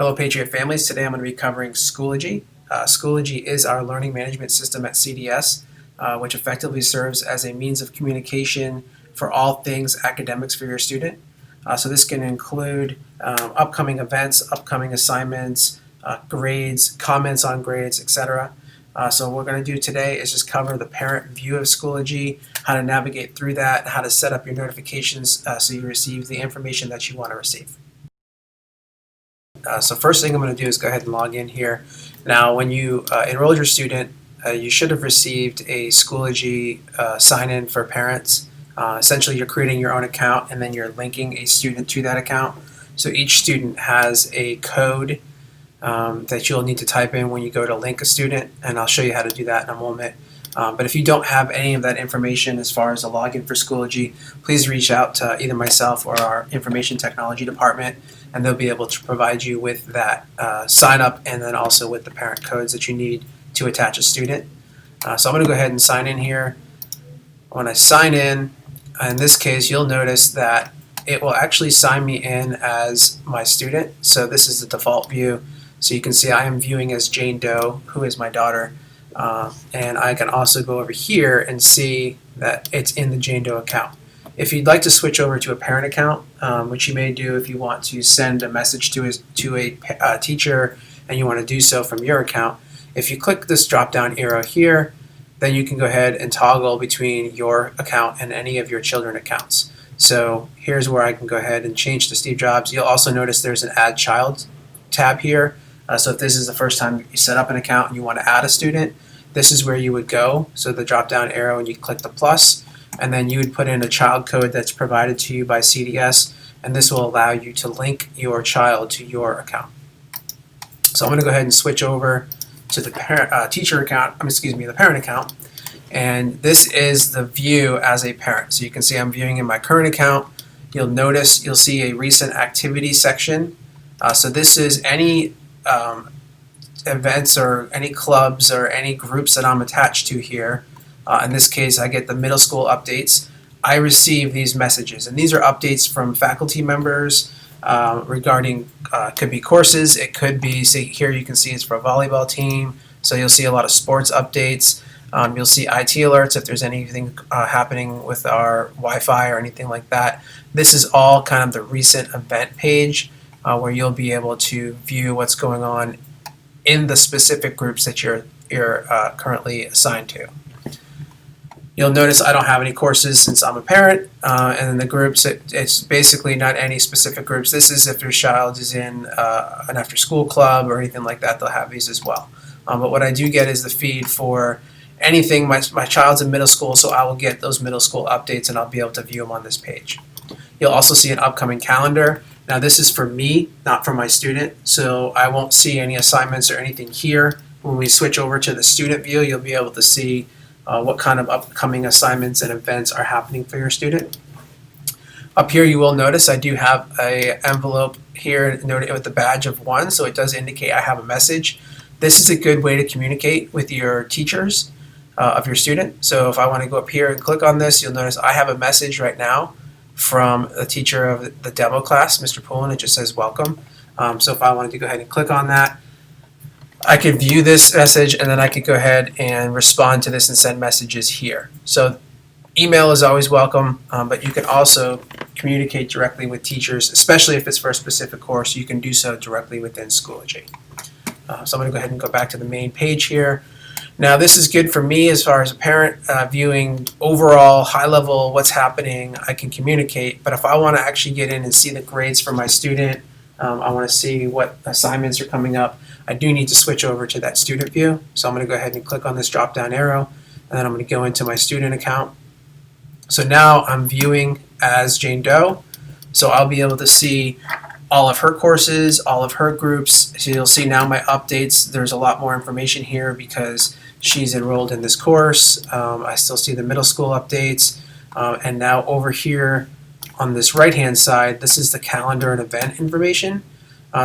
Hello, Patriot families. Today I'm going to be covering Schoology. Schoology is our learning management system at CDS, which effectively serves as a means of communication for all things academics for your student. So this can include upcoming events, upcoming assignments, grades, comments on grades, etc. So what we're going to do today is just cover the parent view of Schoology, how to navigate through that, how to set up your notifications so you receive the information that you want to receive. So first thing I'm going to do is go ahead and log in here. Now when you enrolled your student, you should have received a Schoology sign-in for parents. Essentially you're creating your own account and then you're linking a student to that account. So each student has a code that you'll need to type in when you go to link a student, and I'll show you how to do that in a moment. But if you don't have any of that information as far as a login for Schoology, please reach out to either myself or our information technology department, and they'll be able to provide you with that sign up and then also with the parent codes that you need to attach a student. So I'm going to go ahead and sign in here. When I sign in this case, you'll notice that it will actually sign me in as my student. So this is the default view. So you can see I am viewing as Jane Doe, who is my daughter. And I can also go over here and see that it's in the Jane Doe account. If you'd like to switch over to a parent account, which you may do if you want to send a message to a teacher and you want to do so from your account, if you click this drop down arrow here, then you can go ahead and toggle between your account and any of your children accounts. So here's where I can go ahead and change to Steve Jobs. You'll also notice there's an Add Child tab here. So if this is the first time you set up an account and you want to add a student, this is where you would go. So the drop down arrow and you click the plus, and then you would put in a child code that's provided to you by CDS, and this will allow you to link your child to your account. So I'm going to go ahead and switch over to the parent, the parent account, and this is the view as a parent. So you can see I'm viewing in my current account. You'll see a recent activity section. So this is any events or any clubs or any groups that I'm attached to here. In this case, I get the middle school updates. I receive these messages, and these are updates from faculty members regarding, could be courses, it could be, see here you can see it's for a volleyball team, so you'll see a lot of sports updates. You'll see IT alerts if there's anything happening with our Wi-Fi or anything like that. This is all kind of the recent event page where you'll be able to view what's going on in the specific groups that you're currently assigned to. You'll notice I don't have any courses since I'm a parent, and then the groups, it's basically not any specific groups. This is if your child is in an after-school club or anything like that, they'll have these as well. But what I do get is the feed for anything. My child's in middle school, so I will get those middle school updates and I'll be able to view them on this page. You'll also see an upcoming calendar. Now this is for me, not for my student, so I won't see any assignments or anything here. When we switch over to the student view, you'll be able to see what kind of upcoming assignments and events are happening for your student. Up here you will notice I do have an envelope here noted with the badge of 1, so it does indicate I have a message. This is a good way to communicate with your teachers of your student. So if I want to go up here and click on this, you'll notice I have a message right now from the teacher of the demo class, Mr. Poulin. It just says welcome. So if I wanted to go ahead and click on that, I could view this message and then I could go ahead and respond to this and send messages here. So email is always welcome, but you can also communicate directly with teachers, especially if it's for a specific course. You can do so directly within Schoology. So I'm going to go ahead and go back to the main page here. Now this is good for me as far as a parent viewing overall high level what's happening. I can communicate, but if I want to actually get in and see the grades for my student, I want to see what assignments are coming up, I do need to switch over to that student view. So I'm going to go ahead and click on this drop down arrow, and then I'm going to go into my student account. So now I'm viewing as Jane Doe, so I'll be able to see all of her courses, all of her groups. So you'll see now my updates. There's a lot more information here because she's enrolled in this course. I still see the middle school updates. And now over here on this right hand side, this is the calendar and event information.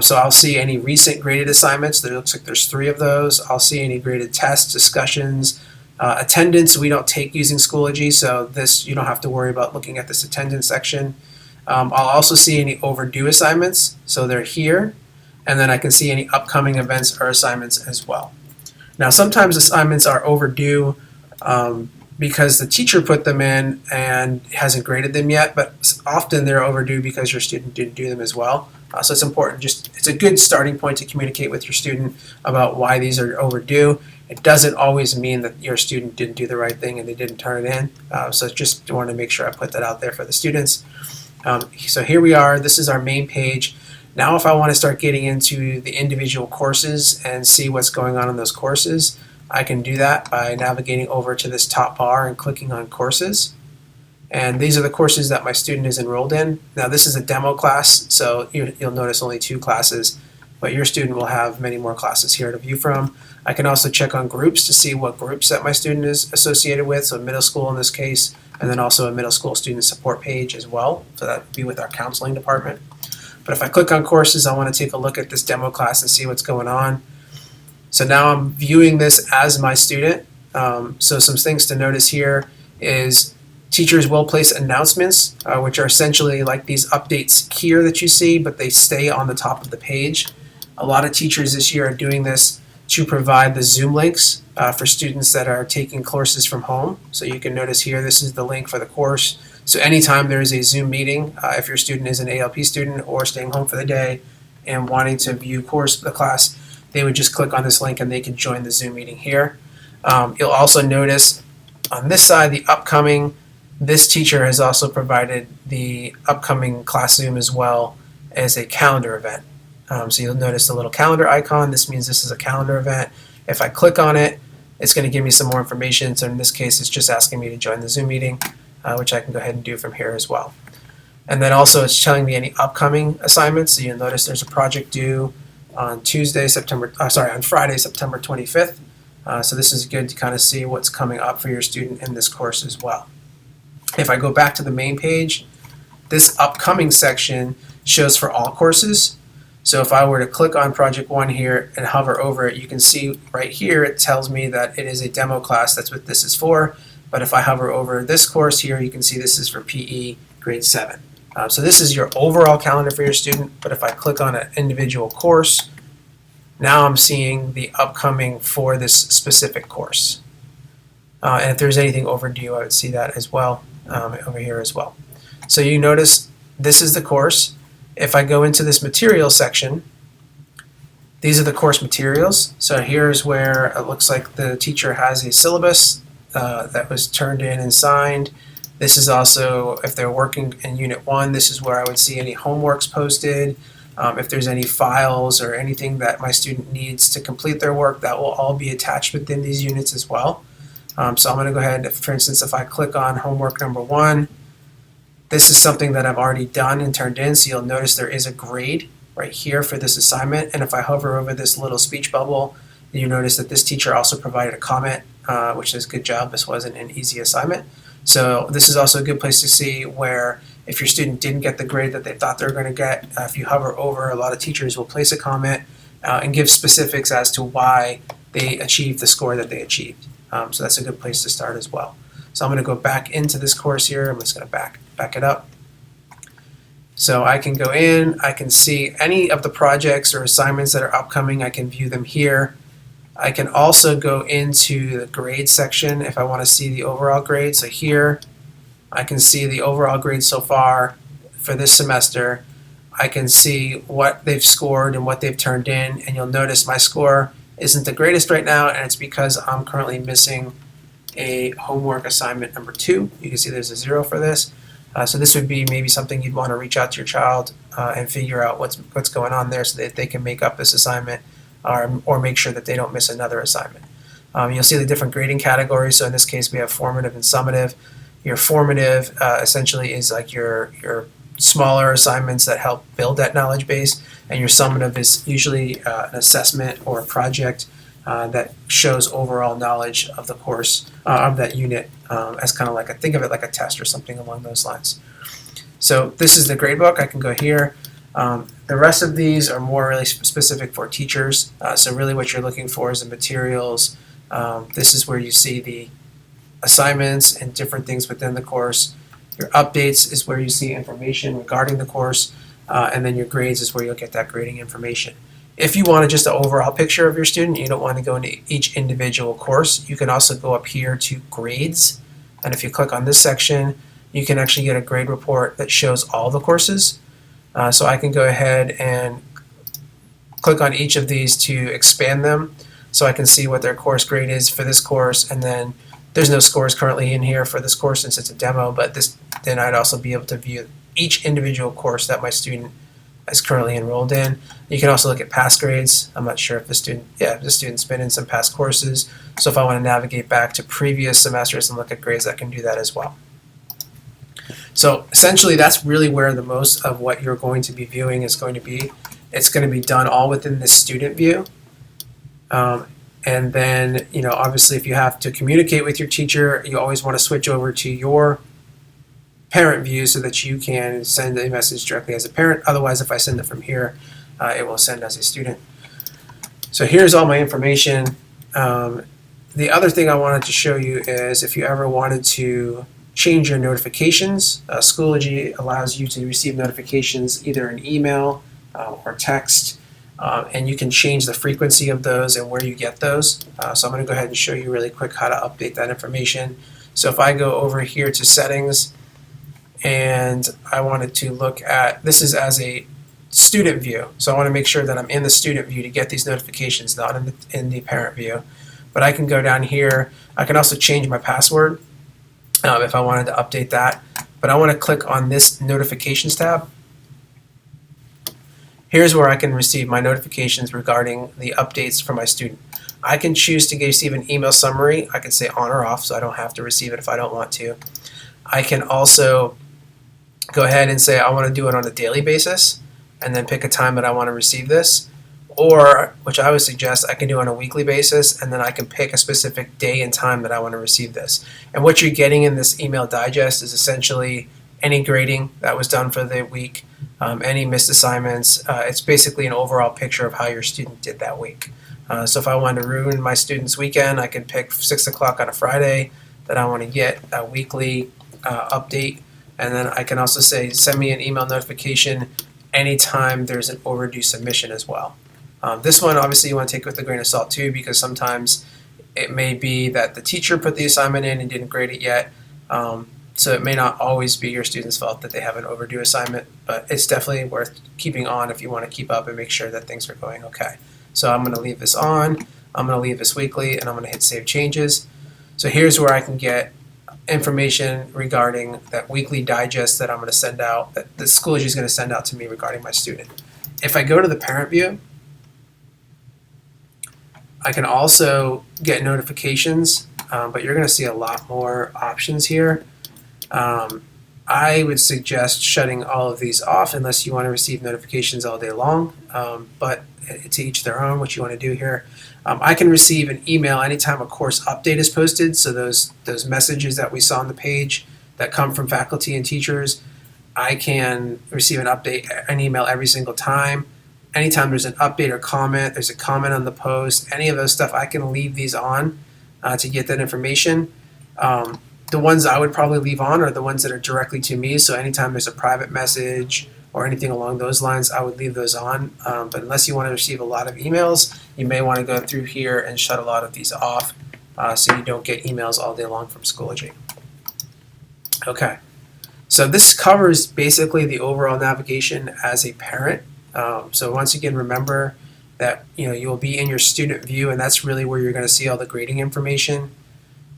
So I'll see any recent graded assignments. There looks like there's 3 of those. I'll see any graded tests, discussions, attendance we don't take using Schoology, so this you don't have to worry about looking at this attendance section. I'll also see any overdue assignments, so they're here. and then I can see any upcoming events or assignments as well. Now sometimes assignments are overdue because the teacher put them in and hasn't graded them yet, but often they're overdue because your student didn't do them as well. So it's important, it's a good starting point to communicate with your student about why these are overdue. It doesn't always mean that your student didn't do the right thing and they didn't turn it in. So just want to make sure I put that out there for the students. So here we are, this is our main page. Now if I want to start getting into the individual courses and see what's going on in those courses, I can do that by navigating over to this top bar and clicking on courses. And these are the courses that my student is enrolled in. Now this is a demo class, so you'll notice only 2 classes, but your student will have many more classes here to view from. I can also check on groups to see what groups that my student is associated with, so middle school in this case, and then also a middle school student support page as well, so that would be with our counseling department. But if I click on courses, I want to take a look at this demo class and see what's going on. So now I'm viewing this as my student. So some things to notice here is teachers will place announcements, which are essentially like these updates here that you see, but they stay on the top of the page. A lot of teachers this year are doing this to provide the Zoom links for students that are taking courses from home. So you can notice here, this is the link for the course. So anytime there is a Zoom meeting, if your student is an ALP student or staying home for the day and wanting to view the class, they would just click on this link and they can join the Zoom meeting here. You'll also notice on this side, the upcoming, this teacher has also provided the upcoming class Zoom as well as a calendar event. So you'll notice the little calendar icon. This means this is a calendar event. If I click on it, it's going to give me some more information. So in this case, it's just asking me to join the Zoom meeting, which I can go ahead and do from here as well. And then also it's telling me any upcoming assignments. So you'll notice there's a project due on Friday, September 25th. So this is good to kind of see what's coming up for your student in this course as well. If I go back to the main page, this upcoming section shows for all courses. So if I were to click on Project 1 here and hover over it, you can see right here it tells me that it is a demo class. That's what this is for. But if I hover over this course here, you can see this is for PE grade 7. So this is your overall calendar for your student. But if I click on an individual course, now I'm seeing the upcoming for this specific course. And if there's anything overdue, I would see that as well over here as well. So you notice this is the course. If I go into this materials section, these are the course materials. So here's where it looks like the teacher has a syllabus that was turned in and signed. This is also, if they're working in Unit 1, this is where I would see any homeworks posted. If there's any files or anything that my student needs to complete their work, that will all be attached within these units as well. So I'm going to go ahead, for instance, if I click on homework number 1, this is something that I've already done and turned in, so you'll notice there is a grade right here for this assignment. And if I hover over this little speech bubble, you notice that this teacher also provided a comment, which is good job, this wasn't an easy assignment. So this is also a good place to see where if your student didn't get the grade that they thought they were going to get, if you hover over, a lot of teachers will place a comment and give specifics as to why they achieved the score that they achieved. So that's a good place to start as well. So I'm going to go back into this course here. I'm just going to back it up. So I can go in, I can see any of the projects or assignments that are upcoming, I can view them here. I can also go into the grade section if I want to see the overall grade. So here I can see the overall grade so far for this semester. I can see what they've scored and what they've turned in, and you'll notice my score isn't the greatest right now, and it's because I'm currently missing a homework assignment number 2. You can see there's a 0 for this. So this would be maybe something you'd want to reach out to your child and figure out what's going on there so that they can make up this assignment or make sure that they don't miss another assignment. You'll see the different grading categories. So in this case, we have formative and summative. Your formative essentially is like your smaller assignments that help build that knowledge base, and your summative is usually an assessment or a project that shows overall knowledge of the course of that unit as kind of like think of it like a test or something along those lines. So this is the gradebook. I can go here. The rest of these are more really specific for teachers. So really what you're looking for is the materials. This is where you see the assignments and different things within the course. Your updates is where you see information regarding the course. And then your grades is where you'll get that grading information. If you want just an overall picture of your student, you don't want to go into each individual course, you can also go up here to grades. And if you click on this section, you can actually get a grade report that shows all the courses. So I can go ahead and click on each of these to expand them so I can see what their course grade is for this course, and then there's no scores currently in here for this course since it's a demo, but then I'd also be able to view each individual course that my student is currently enrolled in. You can also look at past grades. I'm not sure if the student's been in some past courses, so if I want to navigate back to previous semesters and look at grades, I can do that as well. So essentially that's really where the most of what you're going to be viewing is going to be. It's going to be done all within this student view. And then, obviously if you have to communicate with your teacher, you always want to switch over to your parent view so that you can send a message directly as a parent. Otherwise, if I send it from here, it will send as a student. So here's all my information. The other thing I wanted to show you is if you ever wanted to change your notifications, Schoology allows you to receive notifications either in email or text, and you can change the frequency of those and where you get those. So I'm going to go ahead and show you really quick how to update that information. So if I go over here to settings and I wanted to look at, this is as a student view, so I want to make sure that I'm in the student view to get these notifications, not in the parent view. But I can go down here. I can also change my password if I wanted to update that. But I want to click on this notifications tab. Here's where I can receive my notifications regarding the updates for my student. I can choose to receive an email summary. I can say on or off, so I don't have to receive it if I don't want to. I can also go ahead and say I want to do it on a daily basis and then pick a time that I want to receive this. Or, which I would suggest, I can do on a weekly basis, and then I can pick a specific day and time that I want to receive this. And what you're getting in this email digest is essentially any grading that was done for the week, any missed assignments. It's basically an overall picture of how your student did that week. So if I wanted to ruin my student's weekend, I can pick 6 o'clock on a Friday that I want to get a weekly update. And then I can also say, send me an email notification anytime there's an overdue submission as well. This one, obviously, you want to take with a grain of salt too, because sometimes it may be that the teacher put the assignment in and didn't grade it yet. So it may not always be your student's fault that they have an overdue assignment, but it's definitely worth keeping on if you want to keep up and make sure that things are going okay. So I'm going to leave this on. I'm going to leave this weekly, and I'm going to hit Save Changes. So here's where I can get information regarding that weekly digest that I'm going to send out, that the Schoology is going to send out to me regarding my student. If I go to the parent view, I can also get notifications, but you're going to see a lot more options here. I would suggest shutting all of these off unless you want to receive notifications all day long, but to each their own what you want to do here. I can receive an email anytime a course update is posted, so those messages that we saw on the page that come from faculty and teachers, I can receive an email every single time. Anytime there's an update or comment, there's a comment on the post, any of those stuff, I can leave these on to get that information. The ones I would probably leave on are the ones that are directly to me, so anytime there's a private message or anything along those lines, I would leave those on. But unless you want to receive a lot of emails, you may want to go through here and shut a lot of these off so you don't get emails all day long from Schoology. Okay, so this covers basically the overall navigation as a parent. So once again, remember that you will be in your student view, and that's really where you're going to see all the grading information.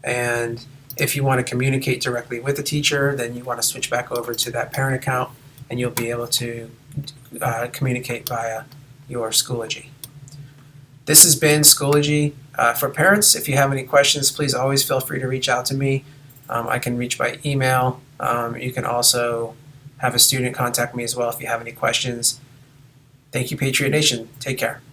And if you want to communicate directly with the teacher, then you want to switch back over to that parent account, and you'll be able to communicate via your Schoology. This has been Schoology for parents. If you have any questions, please always feel free to reach out to me. I can reach by email. You can also have a student contact me as well if you have any questions. Thank you, Patriot Nation. Take care.